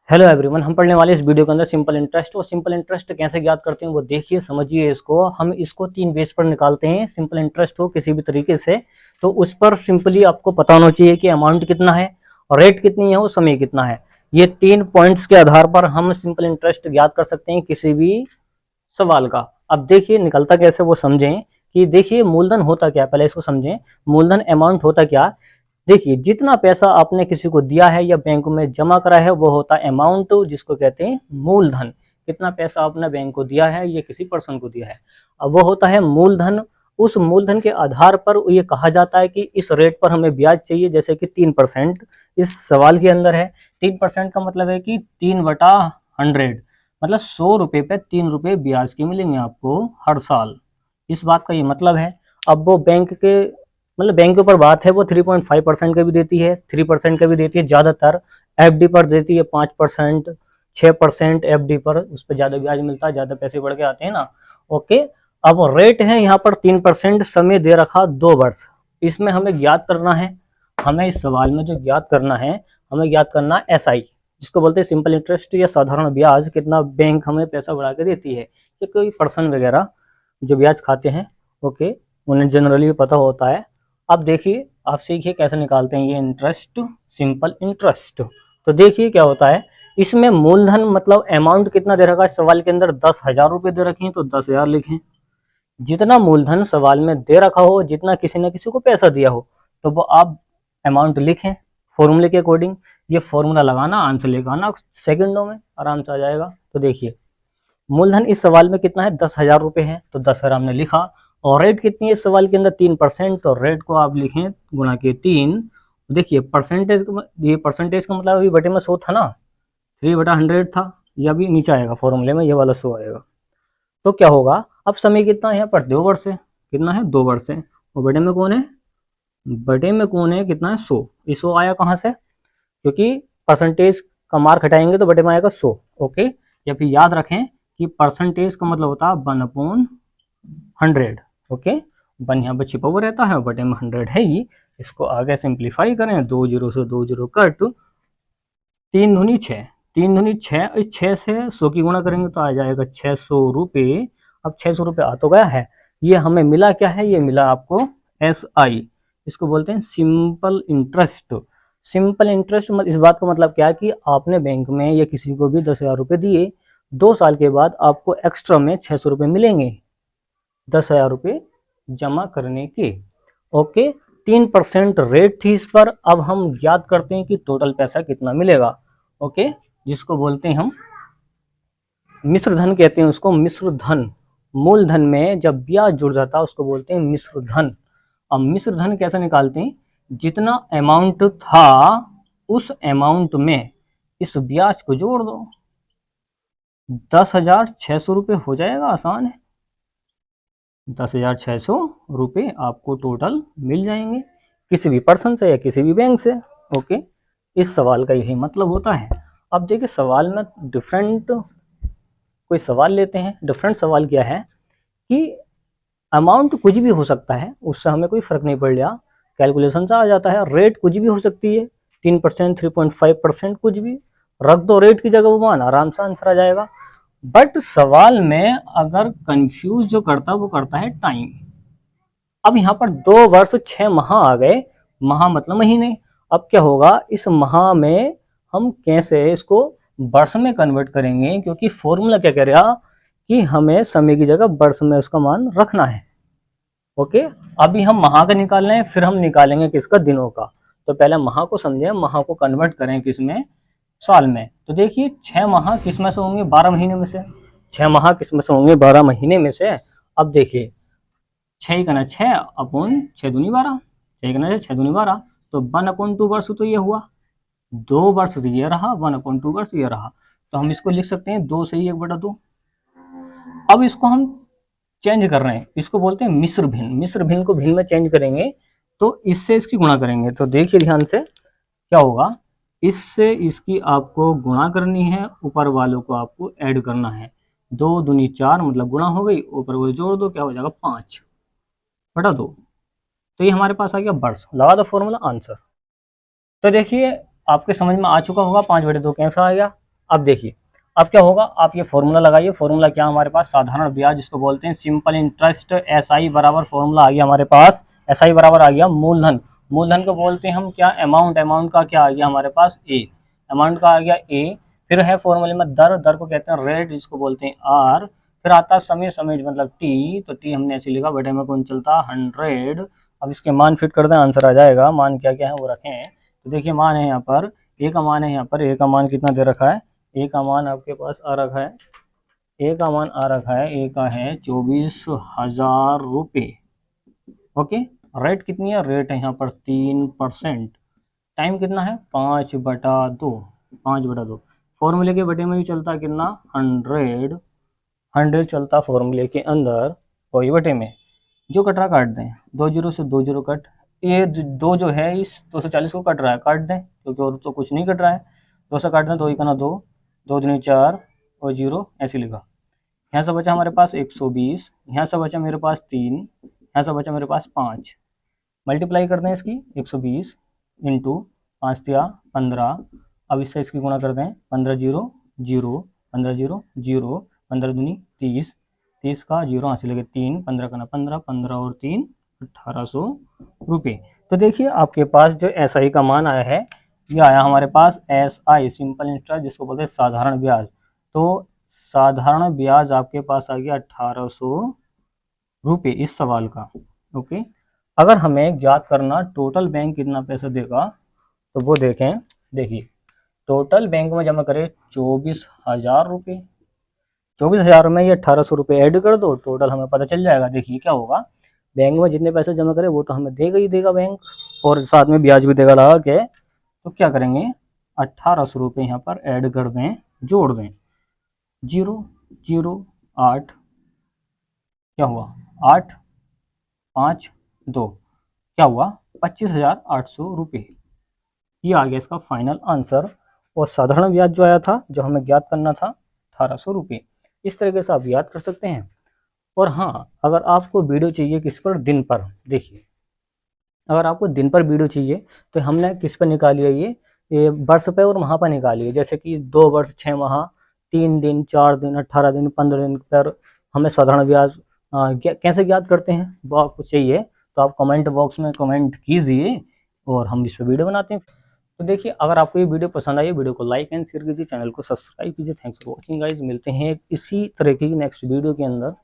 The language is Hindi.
हेलो एवरीवन, हम पढ़ने वाले इस वीडियो के अंदर सिंपल इंटरेस्ट और सिंपल इंटरेस्ट कैसे ज्ञात करते हैं वो देखिए, समझिए इसको। हम इसको 3 बेस पर निकालते हैं। सिंपल इंटरेस्ट हो किसी भी तरीके से तो उस पर सिंपली आपको पता होना चाहिए कि अमाउंट कितना है और रेट कितनी है और समय कितना है। ये 3 पॉइंट्स के आधार पर हम सिंपल इंटरेस्ट ज्ञात कर सकते हैं किसी भी सवाल का। अब देखिए निकलता कैसे वो समझें कि देखिए मूलधन होता क्या, पहले इसको समझें। मूलधन अमाउंट होता क्या, देखिए जितना पैसा आपने किसी को दिया है या बैंक में जमा करा है वो होता है अमाउंट, जिसको कहते हैं मूलधन। कितना पैसा आपने बैंक को दिया है या किसी पर्सन को दिया है, अब वो होता है मूलधन। उस मूलधन के आधार पर ये कहा जाता है कि इस रेट पर हमें ब्याज चाहिए, जैसे कि 3% इस सवाल के अंदर है। 3% का मतलब है कि 3/100, मतलब 100 रुपये पे 3 रुपये ब्याज के मिलेंगे आपको हर साल। इस बात का ये मतलब है। अब वो बैंक के मतलब बैंक के ऊपर बात है, वो 3.5% का भी देती है, 3% का भी देती है, ज़्यादातर एफडी पर देती है 5%, 6% एफडी पर, उस पर ज़्यादा ब्याज मिलता है, ज़्यादा पैसे बढ़ के आते हैं ना। ओके, अब रेट है यहाँ पर 3%, समय दे रखा 2 वर्ष। इसमें हमें ज्ञात करना है, हमें इस सवाल में जो ज्ञात करना है, हमें ज्ञात करना एसआई, जिसको बोलते हैं सिंपल इंटरेस्ट या साधारण ब्याज। कितना बैंक हमें पैसा बढ़ा के देती है, या कोई पर्सन वगैरह जो ब्याज खाते हैं, ओके, उन्हें जनरली पता होता है। अब देखिए, आप सीखिए कैसे निकालते हैं ये इंटरेस्ट, सिंपल इंटरेस्ट। तो देखिए क्या होता है, इसमें मूलधन मतलब अमाउंट कितना दे रखा है सवाल के अंदर, 10,000 रुपये दे रखे हैं तो 10,000 लिखें। जितना मूलधन सवाल में दे रखा हो, जितना किसी ने किसी को पैसा दिया हो, तो वो आप अमाउंट लिखें फॉर्मूले के अकॉर्डिंग। ये फॉर्मूला लगाना, आंसर लेकर आना, सेकंडों में आराम से आ जाएगा। तो देखिए मूलधन इस सवाल में कितना है, 10,000 रुपये है, तो 10,000 हमने लिखा। और रेट कितनी है इस सवाल के अंदर, 3%, तो रेट को आप लिखें गुणा के 3। देखिए परसेंटेज, ये परसेंटेज का मतलब अभी बटे में 100 था ना, 3/100 था, ये अभी नीचे आएगा फॉर्मूले में, ये वाला 100 आएगा। तो क्या होगा, अब समय कितना है यहाँ पर, 2 वर्ष है। कितना है, 2 वर्ष है। और बटे में कौन है, बटे में कौन है, कितना है, 100। ये 100 आया कहाँ से, क्योंकि परसेंटेज का मार्क हटाएंगे तो बटे में आएगा 100। ओके, या फिर याद रखें कि परसेंटेज का मतलब होता है 1/100। ओके, 1 यहाँ पर छिपा हुआ रहता है, बटे में 100 है ही। इसको आगे सिंप्लीफाई करें, 2 0 से 2 0 कट, 3 दूनी 6, 3 दूनी 6, इस 6 से 100 की गुणा करेंगे तो आ जाएगा 600 रुपये। अब 600 रुपये आ तो गया है, ये हमें मिला क्या है, ये मिला आपको एसआई, इसको बोलते हैं सिंपल इंटरेस्ट। सिंपल इंटरेस्ट इस बात का मतलब क्या है कि आपने बैंक में या किसी को भी 10,000 रुपये दिए, 2 साल के बाद आपको एक्स्ट्रा में 600 रुपये मिलेंगे 10,000 रुपये जमा करने के। ओके, 3% रेट थी इस पर। अब हम याद करते हैं कि टोटल पैसा कितना मिलेगा। ओके, जिसको बोलते हैं हम मिश्र धन, कहते हैं उसको मिश्र धन। मूलधन में जब ब्याज जुड़ जाता है उसको बोलते हैं मिश्र धन। अब मिश्र धन कैसे निकालते हैं, जितना अमाउंट था उस अमाउंट में इस ब्याज को जोड़ दो, 10,600 रुपये हो जाएगा, आसान है। 10,600 रुपये आपको टोटल मिल जाएंगे किसी भी पर्सन से या किसी भी बैंक से। ओके, इस सवाल का यही मतलब होता है। अब देखिए सवाल में डिफरेंट कोई सवाल लेते हैं। डिफरेंट सवाल क्या है कि अमाउंट कुछ भी हो सकता है, उससे हमें कोई फर्क नहीं पड़ रहा, कैलकुलेशन से आ जाता है। रेट कुछ भी हो सकती है, 3%, 3.5%, कुछ भी रख दो रेट की जगह, वो मान आराम से आंसर आ जाएगा। बट सवाल में अगर कंफ्यूज जो करता है वो करता है टाइम। अब यहाँ पर 2 वर्ष 6 माह आ गए, माह मतलब महीने। अब क्या होगा, इस माह में हम कैसे इसको वर्ष में कन्वर्ट करेंगे, क्योंकि फॉर्मूला क्या कह रहा कि हमें समय की जगह वर्ष में उसका मान रखना है। ओके, अभी हम माह का निकाल रहे हैं, फिर हम निकालेंगे किसका, दिनों का। तो पहले माह को समझें, माह को कन्वर्ट करें किसमें, साल में। तो देखिए 6 माह किस में से होंगे, 12 महीने में से। 6 माह किस में से होंगे, 12 महीने में से। अब देखिए 6 का ना 6 अपॉन 6 दूनी 12, 6 का ना 6 दूनी 12, तो 1/2 वर्ष तो ये हुआ, 2 वर्ष तो ये रहा, 1/2 वर्ष ये रहा। तो हम इसको लिख सकते हैं 2 से ही 1/2। अब इसको हम चेंज कर रहे हैं, इसको बोलते हैं मिश्र भिन्न। मिश्र भिन्न को भिन्न में चेंज करेंगे तो इससे इसकी गुणा करेंगे। तो देखिए ध्यान से क्या होगा, इससे इसकी आपको गुणा करनी है, ऊपर वालों को आपको ऐड करना है। 2 दूनी 4 मतलब गुणा हो गई, ऊपर वो जोड़ दो, क्या हो जाएगा 5/2। तो ये हमारे पास आ गया वर्ष। लगा दो फॉर्मूला, आंसर। तो देखिए आपके समझ में आ चुका होगा 5/2 कैसा आ गया। अब देखिए, अब क्या होगा, आप ये फॉर्मूला लगाइए। फॉर्मूला क्या हमारे पास, साधारण ब्याज जिसको बोलते हैं, सिंपल इंटरेस्ट। SI बराबर फॉर्मूला आ गया हमारे पास, SI बराबर आ गया मूलधन। मूलधन को बोलते हैं हम क्या, अमाउंट। अमाउंट का क्या आ गया हमारे पास, A। अमाउंट का आ गया A। फिर है फॉर्मूले में दर। दर को कहते हैं रेट, जिसको बोलते हैं R। फिर आता है समय। समय मतलब T। तो T हमने ऐसे लिखा, बटे में कौन चलता, 100। अब इसके मान फिट कर दें, आंसर आ जाएगा। मान क्या क्या है वो रखें। तो देखिए मान है यहाँ पर, A का मान है यहाँ पर, A का मान कितना दे रखा है, A का मान आपके पास आ रखा है, A का मान आ रखा है, A का है 24,000 रुपये। ओके। रेट कितनी है, रेट है यहाँ पर 3%। टाइम कितना है, 5/2। 5/2 फॉर्मूले के बटे में भी चलता है कितना, 100। 100 चलता फॉर्मूले के अंदर, वही बटे में। जो कट रहा काट दें, 2 जीरो से 2 जीरो कट। ये दो जो है इस 240 को कट रहा है, काट दें, क्योंकि और तो कुछ नहीं कट रहा है। 2 से काट दें, 2 1 2, 2 दूनी 4 और 0 ऐसे लिखा। यहाँ से बचा हमारे पास 120, यहाँ से बचा मेरे पास 3, यहाँ से बचा मेरे पास 5। मल्टीप्लाई कर दें इसकी, 120 इंटू 5 दिया 15। अब इससे इसकी गुणा कर दें, 15 0 0, 15 0 0, 15 दूनी 30, 30 का 0 यहाँ से लेके 3, 15 का ना 15, 15 और 3 1800 रुपये। तो देखिए आपके पास जो SI का मान आया है, ये आया हमारे पास SI, सिंपल इंटरेस्ट, जिसको बोलते हैं साधारण ब्याज। तो साधारण ब्याज आपके पास आ गया 1800 रुपये इस सवाल का। ओके। अगर हमें ज्ञात करना टोटल बैंक कितना पैसा देगा, तो वो देखें। देखिए टोटल बैंक में जमा करें 24,000 रुपये। 24,000 में ये 1800 रुपये ऐड कर दो, टोटल हमें पता चल जाएगा। देखिए क्या होगा, बैंक में जितने पैसे जमा करें वो तो हमें देगा ही देगा बैंक, और साथ में ब्याज भी देगा लगा के। तो क्या करेंगे, 1800 रुपये यहाँ पर ऐड कर दें, जोड़ दें। 0 0 8, क्या हुआ, 8 5 2, क्या हुआ, 25,800 रुपये। ये आ गया इसका फाइनल आंसर। और साधारण ब्याज जो आया था, जो हमें ज्ञात करना था, 1800 रुपये। इस तरीके से आप याद कर सकते हैं। और हाँ, अगर आपको वीडियो चाहिए किस पर, दिन पर, देखिए अगर आपको दिन पर वीडियो चाहिए तो हमने किस पर निकाली है, ये वर्ष पे और माह पर निकाली है। जैसे कि 2 वर्ष 6 माह, 3 दिन 4 दिन 18 दिन 15 दिन पर हमें साधारण ब्याज कैसे ज्ञात करते हैं, वो आपको चाहिए तो आप कमेंट बॉक्स में कमेंट कीजिए और हम इस पर वीडियो बनाते हैं। तो देखिए अगर आपको ये वीडियो पसंद आई, वीडियो को लाइक एंड शेयर कीजिए, चैनल को सब्सक्राइब कीजिए। Thanks for watching guys. मिलते हैं इसी तरह की नेक्स्ट वीडियो के अंदर।